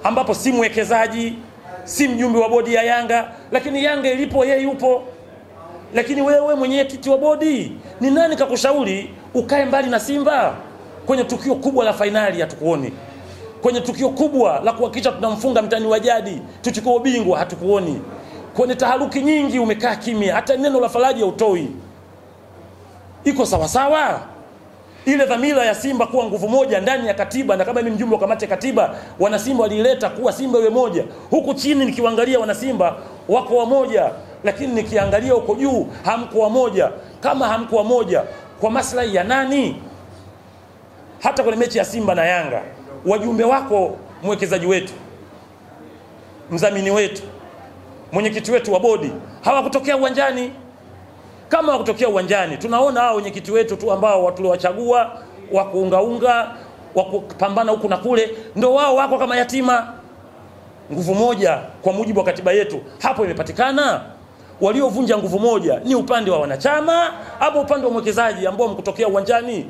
ambapo si mwekezaji, si mjumbe wa bodi ya Yanga, lakini Yanga ilipo yeye yupo. Lakini wewe mwenyekiti wa bodi, ni nani kakushauri ukae mbali na Simba? Kwenye tukio kubwa la finali hatukuoni. Kwenye tukio kubwa la kuhakikisha tunamfunga mtani wa jadi, tuchukue ubingwa hatukuoni. Kwenye taharuki nyingi umekaa kimya, hata neno la faraja hautoi. Iko sawa sawa? Ile dhamira ya Simba kuwa nguvu moja ndani ya katiba, na kama mimi mjumbe wa kamati ya katiba, wana Simba walileta kuwa Simba iwe moja. Huku chini nikiangalia wana Simba wako wamoja, lakini nikiangalia huko juu hamko wamoja. Kama hamko wamoja, kwa maslahi ya nani? Hata kwenye mechi ya Simba na Yanga, wajumbe wako, mwekezaji wetu, mdhamini wetu, mwenyekiti wetu wa bodi hawakutokea uwanjani. Kama wakutokea uwanjani, tunaona hao wenyekiti wetu tu ambao tuliowachagua wa kuungaunga, wa kupambana huku na kule, ndio wao wako kama yatima. Nguvu moja kwa mujibu wa katiba yetu hapo imepatikana. Waliovunja nguvu moja ni upande wa wanachama au upande wa mwekezaji ambao mkutokea uwanjani.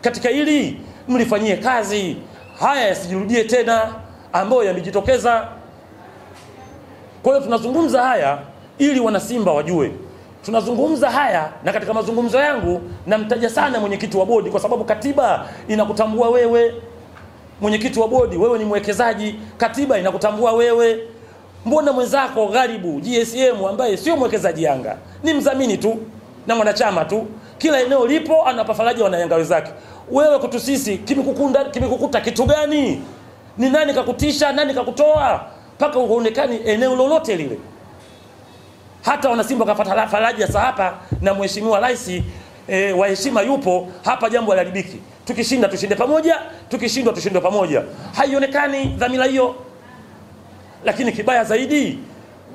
Katika hili mlifanyie kazi, haya yasijirudie tena ambayo yamejitokeza. Kwa hiyo tunazungumza haya ili wana Simba wajue. Tunazungumza haya, na katika mazungumzo yangu namtaja sana mwenyekiti wa bodi, kwa sababu katiba inakutambua wewe mwenyekiti wa bodi, wewe ni mwekezaji, katiba inakutambua wewe. Mbona mwenzako Gharibu GSM ambaye sio mwekezaji Yanga, ni mdhamini tu na mwanachama tu, kila eneo lipo anapa faraja wana Yanga wenzake. Wewe kwetu sisi kimekukuta kitu gani? Ni nani kakutisha, nani kakutoa mpaka uonekane eneo lolote lile? Hata wana Simba kafuata faraja sasa hapa na mheshimiwa rais wa heshima yupo hapa, jambo halibiki. Tukishinda tushinde pamoja, tukishindwa tushinde pamoja. Haionekani dhamira hiyo. Lakini kibaya zaidi,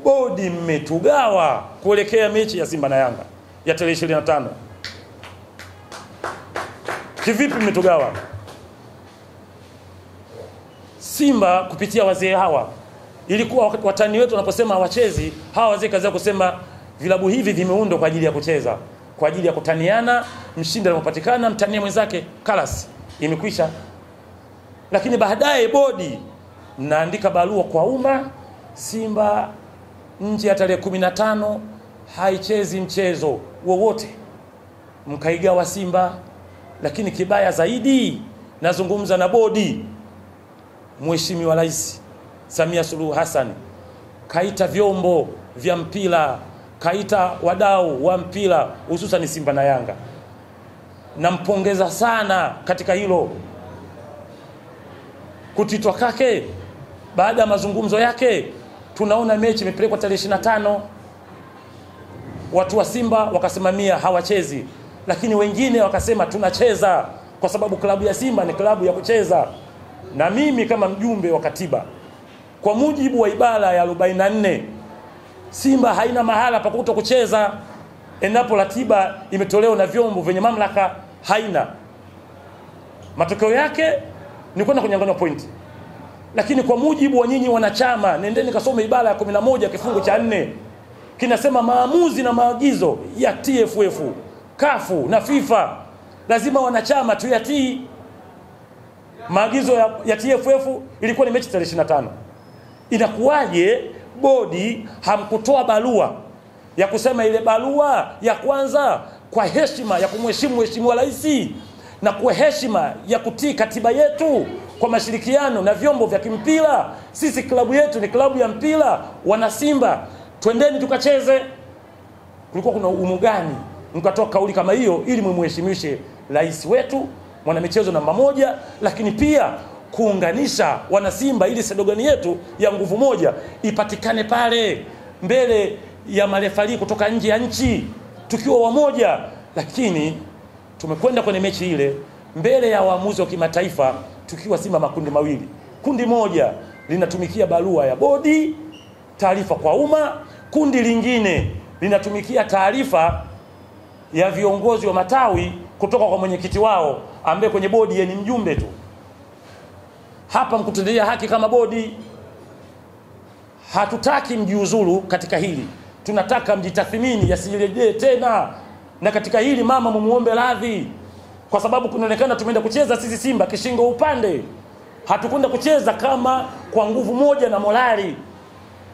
bodi mmetugawa kuelekea mechi ya Simba na Yanga ya tarehe 25. Kivipi mmetugawa? Simba kupitia wazee hawa, ilikuwa watani wetu wanaposema hawachezi, hawa wazee kazi ya kusema vilabu hivi vimeundwa kwa ajili ya kucheza, kwa ajili ya kutaniana, mshindi anapopatikana mtania mwenzake, kalas, imekwisha. Lakini baadaye bodi mnaandika barua kwa umma, Simba nje ya tarehe 15 haichezi mchezo wowote, mkaigawa Simba. Lakini kibaya zaidi, nazungumza na bodi, Mheshimiwa Rais Samia Suluhu Hassan kaita vyombo vya mpira, kaita wadau wa mpira, hususan Simba na Yanga. Nampongeza sana katika hilo. Kutitwa kake baada ya mazungumzo yake, tunaona mechi imepelekwa tarehe 25. Watu wa Simba wakasimamia hawachezi, lakini wengine wakasema tunacheza kwa sababu klabu ya Simba ni klabu ya kucheza. Na mimi kama mjumbe wa katiba, kwa mujibu wa ibara ya 44, Simba haina mahala pa kucheza endapo ratiba imetolewa na vyombo vyenye mamlaka. Haina. Matokeo yake ni kwenda kunyang'anywa pointi. Lakini kwa mujibu wa nyinyi wanachama, nendeni kasome ibara ya 11 kifungu cha 4, kinasema maamuzi na maagizo ya TFF, CAF na FIFA lazima wanachama tuyatii. Maagizo ya TFF ilikuwa ni mechi tarehe 25. Inakuwaje bodi hamkutoa barua ya kusema ile barua ya kwanza kwa heshima ya kumheshimu Mheshimiwa Rais na kwa heshima ya kutii katiba yetu kwa mashirikiano na vyombo vya kimpira, sisi klabu yetu ni klabu ya mpira, wana Simba twendeni tukacheze? Kulikuwa kuna umu gani mkatoa kauli kama hiyo ili mumheshimishe rais wetu, mwana michezo namba 1, lakini pia kuunganisha wana Simba ili sedogani yetu ya nguvu moja ipatikane pale mbele ya marefali kutoka nje ya nchi tukiwa wamoja? Lakini tumekwenda kwenye mechi ile mbele ya waamuzi wa kimataifa tukiwa Simba makundi mawili. Kundi moja linatumikia barua ya bodi, taarifa kwa umma, kundi lingine linatumikia taarifa ya viongozi wa matawi kutoka kwa mwenyekiti wao ambaye kwenye bodi yeye ni mjumbe tu. Hapa mkutendea haki kama bodi. Hatutaki mjiuzuru katika hili, tunataka mjitathmini yasirejee tena. Na katika hili mama mumuombe radhi, kwa sababu kunaonekana tumeenda kucheza sisi Simba kishingo upande. Hatukwenda kucheza kama kwa nguvu moja na morali.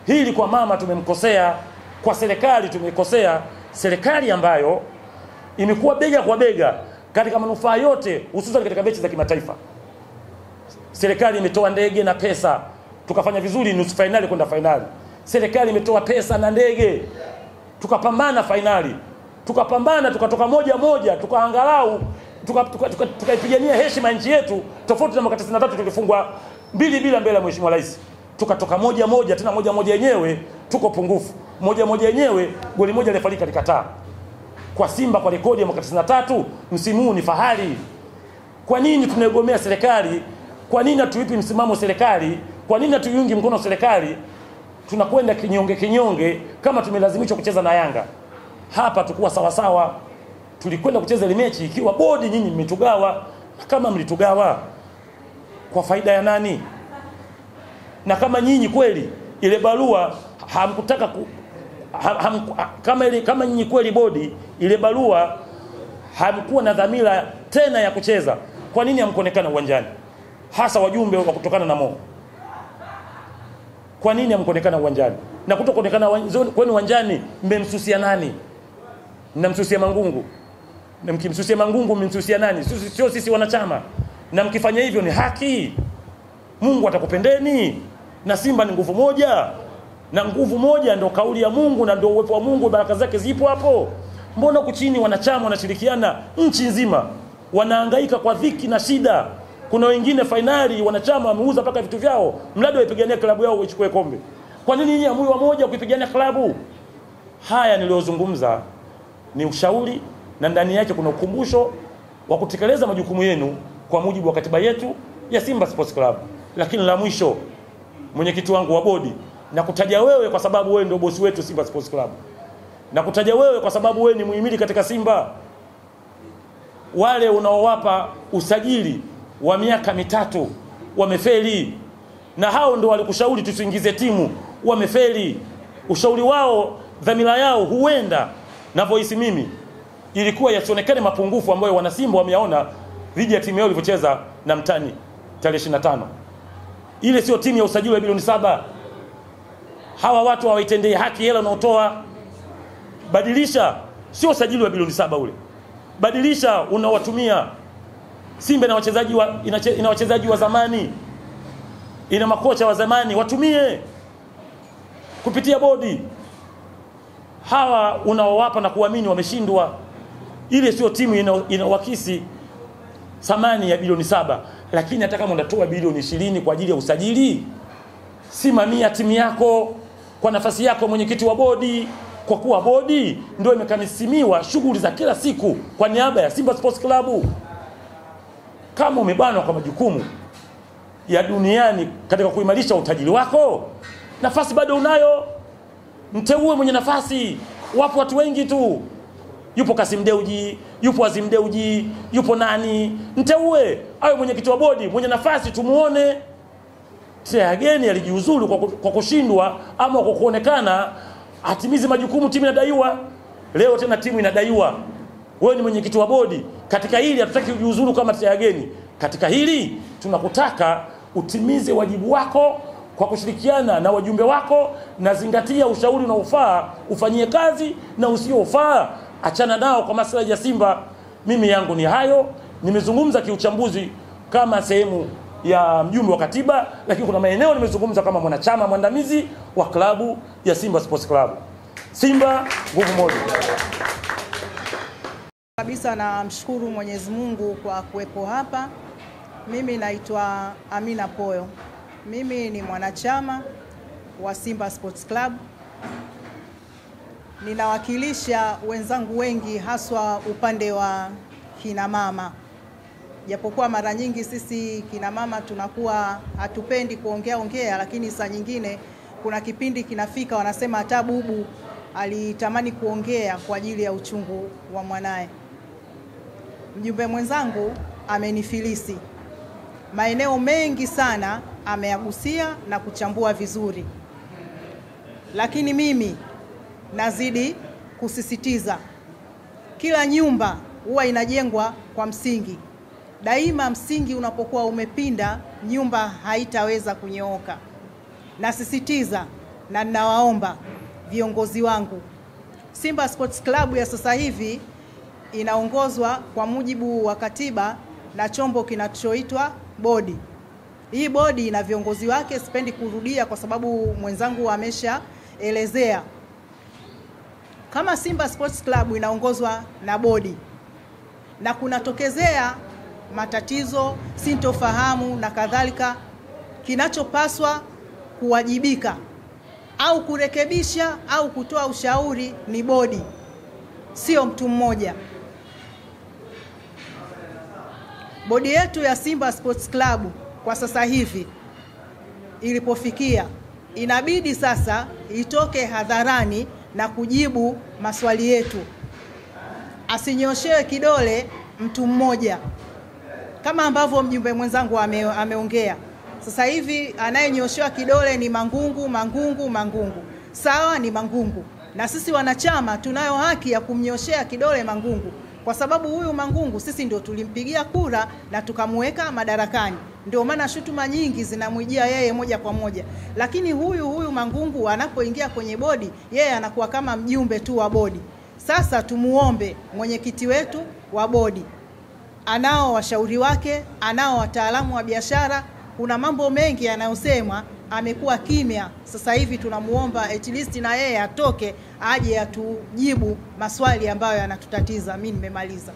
Hili kwa mama tumemkosea, kwa serikali tumekosea. Serikali ambayo imekuwa bega kwa bega katika manufaa yote, hususan katika mechi za kimataifa. Serikali imetoa ndege na pesa, tukafanya vizuri nusu finali kwenda finali. Serikali imetoa pesa na ndege, tukapambana finali. Tukapambana, tukatoka moja, tukaangalau tukaipigania heshima nchi yetu, tofauti na mwaka 93 tulifungwa 2-2 mbele ya Mheshimiwa Rais. Tukatoka moja, tena moja yenyewe tuko pungufu. Moja yenyewe goli moja refa likataa. Kwa Simba kwa rekodi ya mwaka 93 msimu huu ni fahari. Kwa nini tunaegomea serikali? Kwa nini hatuipi msimamo serikali? Kwa nini hatuiungi mkono serikali? Tunakwenda kinyonge kama tumelazimishwa kucheza na Yanga. Hapa tukua sawa. Tulikwenda kucheza ile mechi ikiwa bodi nyinyi mmetugawa. Na kama mlitugawa kwa faida ya nani? Na kama nyinyi kweli ile barua hamkutaka kama nyinyi kweli bodi ile barua hamkuwa na dhamira tena ya kucheza, kwa nini hamkuonekana uwanjani? Hasa wajumbe wa kutokana na Mo. Kwa nini hamkuonekana uwanjani? Na kutokuonekana kwenu uwanjani mmemsusia nani? Mnamsusia Mangungu. Na mkimsusia Mangungu mmemsusia nani? Sio sisi wanachama. Na mkifanya hivyo ni haki. Mungu atakupendeni. Na Simba ni nguvu moja. Na nguvu moja ndio kauli ya Mungu na ndio uwepo wa Mungu, baraka zake zipo hapo. Mbona huku chini wanachama wanashirikiana nchi nzima, wanahangaika kwa dhiki na shida? Kuna wengine finali wanachama wameuza paka vitu vyao mradi waipigania klabu yao ichukue kombe. Kwa nini nyinyi hamui wamoja kuipigania klabu? Haya niliyozungumza ni ushauri na ndani yake kuna ukumbusho wa kutekeleza majukumu yenu kwa mujibu wa katiba yetu ya Simba Sports Club. Lakini la mwisho, mwenyekiti wangu wa bodi, na kutaja wewe kwa sababu wewe ndio bosi wetu Simba Sports Club. Na kutaja wewe kwa sababu wewe ni muhimili katika Simba. Wale unaowapa usajili wa miaka 3 wamefeli. Na hao ndio walikushauri tusiingize timu, wamefeli. Ushauri wao, dhamira yao huenda na voice mimi ilikuwa yasionekane mapungufu ambayo wana Simba wameyaona dhidi ya timu yao ilivyocheza na Mtani tarehe 25. Ile sio timu ya usajili wa bilioni 7. Hawa watu hawaitendei haki hela unaotoa. Badilisha, sio usajili wa bilioni 7 ule. Badilisha unawatumia. Simba ina wachezaji wa zamani. Ina makocha wa zamani, watumie kupitia bodi. Hawa unaowapa na kuamini wameshindwa. Ile sio timu inawakisi thamani ya bilioni 7. Lakini hata kama unatoa bilioni 20 kwa ajili ya usajili, simamia timu yako kwa nafasi yako mwenyekiti wa bodi, kwa kuwa bodi ndio imekamilishimiwa shughuli za kila siku kwa niaba ya Simba Sports Club. Kama umebanwa kwa majukumu ya duniani katika kuimarisha utajiri wako, nafasi bado unayo. Mteue mwenye nafasi. Wapo watu wengi tu. Yupo Kasim Deuji, yupo Azim Deuji, yupo nani? Mteue awe mwenyekiti wa bodi, mwenye nafasi tumuone. Ageni alijiuzulu kwa kushindwa ama kwa kuonekana atimize majukumu timu inadaiwa. Leo tena timu inadaiwa. Wewe ni mwenyekiti wa bodi. Katika hili hatutaki ujiuzulu kama Ageni. Katika hili tunakutaka utimize wajibu wako kwa kushirikiana na wajumbe wako, na zingatia ushauri unaofaa, ufanyie kazi, na usiofaa achana nao kwa maslahi ya Simba. Mimi yangu ni hayo. Nimezungumza kiuchambuzi kama sehemu ya mjumbe wa katiba, lakini kuna maeneo nimezungumza kama mwanachama mwandamizi wa klabu ya Simba Sports Club. Simba nguvu moja. Kabisa na mshukuru Mwenyezi Mungu kwa kuwepo hapa. Mimi naitwa Amina Poyo. Mimi ni mwanachama wa Simba Sports Club. Ninawakilisha wenzangu wengi haswa upande wa kina mama. Japokuwa mara nyingi sisi kina mama tunakuwa hatupendi kuongea, lakini saa nyingine kuna kipindi kinafika wanasema hata bubu alitamani kuongea kwa ajili ya uchungu wa mwanae. Mjumbe mwenzangu amenifilisi. Maeneo mengi sana ameyagusia na kuchambua vizuri. Lakini mimi nazidi kusisitiza, kila nyumba huwa inajengwa kwa msingi. Daima msingi unapokuwa umepinda nyumba haitaweza kunyooka. Nasisitiza na ninawaomba viongozi wangu, Simba Sports Club ya sasa hivi inaongozwa kwa mujibu wa katiba na chombo kinachoitwa bodi. Hii bodi ina viongozi wake, sipendi kurudia kwa sababu mwenzangu ameshaelezea. Kama Simba Sports Club inaongozwa na bodi na kunatokezea matatizo, sintofahamu na kadhalika, kinachopaswa kuwajibika au kurekebisha au kutoa ushauri ni bodi, sio mtu mmoja. Bodi yetu ya Simba Sports Club kwa sasa hivi ilipofikia, inabidi sasa itoke hadharani na kujibu maswali yetu. Asinyoshewe kidole mtu mmoja kama ambavyo mjumbe mwenzangu ameongea. Sasa hivi anayenyoshewa kidole ni Mangungu. Sawa, ni Mangungu. Na sisi wanachama tunayo haki ya kumnyoshea kidole Mangungu, kwa sababu huyu Mangungu sisi ndio tulimpigia kura na tukamweka madarakani. Ndio maana shutuma nyingi zinamwijia yeye moja kwa moja. Lakini huyu Mangungu anapoingia kwenye bodi, yeye anakuwa kama mjumbe tu wa bodi. Sasa tumuombe mwenyekiti wetu wa bodi, anao washauri wake, anao wataalamu wa biashara. Kuna mambo mengi yanayosema amekuwa kimya. Sasa hivi tunamuomba at least na yeye atoke aje atujibu maswali ambayo yanatutatiza. Mimi nimemaliza.